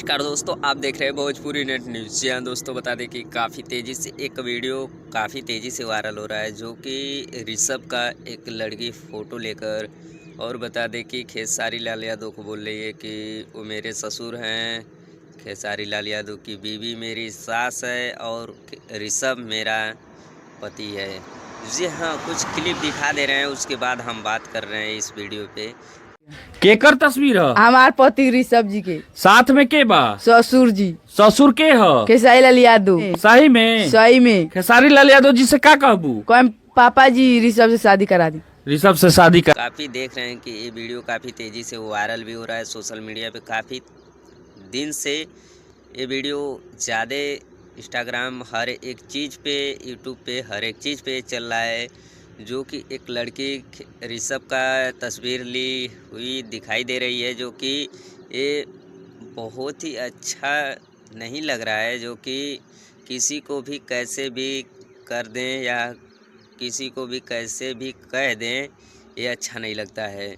नमस्कार दोस्तों, आप देख रहे हैं भोजपुरी नेट न्यूज़। जी हाँ दोस्तों, बता दें कि काफ़ी तेज़ी से एक वीडियो काफ़ी तेज़ी से वायरल हो रहा है, जो कि ऋषभ का एक लड़की फ़ोटो लेकर और बता दें कि खेसारी लाल यादव को बोल रही है कि वो मेरे ससुर हैं, खेसारी लाल यादव की बीवी मेरी सास है और ऋषभ मेरा पति है। जी हाँ, कुछ क्लिप दिखा दे रहे हैं, उसके बाद हम बात कर रहे हैं इस वीडियो पे। केकर तस्वीर ह? हमार पति ऋषभ जी के साथ में के बा? ससुर जी ससुर के ह? खेसारी लाल यादव। सही में? सही में खेसारी लाल यादव जी से का कहबू? कौन पापा जी ऋषभ से शादी करा दी। ऋषभ से शादी कर। काफ़ी देख रहे हैं कि ये वीडियो काफ़ी तेज़ी से वायरल भी हो रहा है सोशल मीडिया पे। काफ़ी दिन से ये वीडियो ज़्यादा इंस्टाग्राम हर एक चीज़ पे, यूट्यूब पे हर एक चीज़ पे चल रहा है, जो कि एक लड़की ऋषभ का तस्वीर ली हुई दिखाई दे रही है, जो कि ये बहुत ही अच्छा नहीं लग रहा है, जो कि किसी को भी कैसे भी कर दें या किसी को भी कैसे भी कह दें, ये अच्छा नहीं लगता है।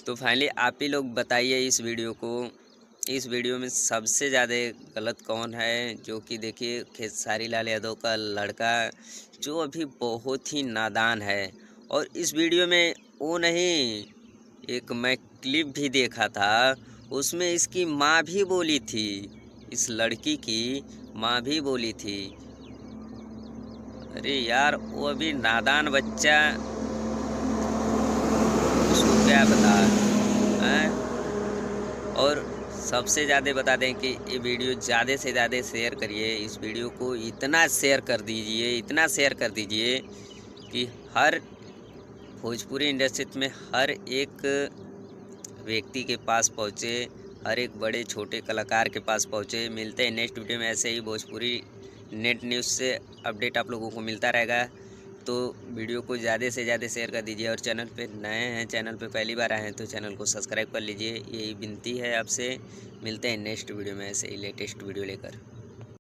तो फाइनली आप ही लोग बताइए इस वीडियो को, इस वीडियो में सबसे ज़्यादा गलत कौन है? जो कि देखिए खेसारी लाल यादव का लड़का, जो अभी बहुत ही नादान है। और इस वीडियो में वो नहीं, एक मैं क्लिप भी देखा था, उसमें इसकी माँ भी बोली थी, इस लड़की की माँ भी बोली थी। अरे यार, वो अभी नादान बच्चा, उसको क्या पता है। और सबसे ज़्यादा बता दें कि ये वीडियो ज़्यादा से ज़्यादा शेयर करिए। इस वीडियो को इतना शेयर कर दीजिए, इतना शेयर कर दीजिए कि हर भोजपुरी इंडस्ट्री में हर एक व्यक्ति के पास पहुँचे, हर एक बड़े छोटे कलाकार के पास पहुँचे। मिलते हैं नेक्स्ट वीडियो में, ऐसे ही भोजपुरी नेट न्यूज़ से अपडेट आप लोगों को मिलता रहेगा। तो वीडियो को ज़्यादा से ज़्यादा शेयर कर दीजिए। और चैनल पे नए हैं, चैनल पे पहली बार आए हैं, तो चैनल को सब्सक्राइब कर लीजिए। यही विनती है आपसे। मिलते हैं नेक्स्ट वीडियो में ऐसे ही लेटेस्ट वीडियो लेकर।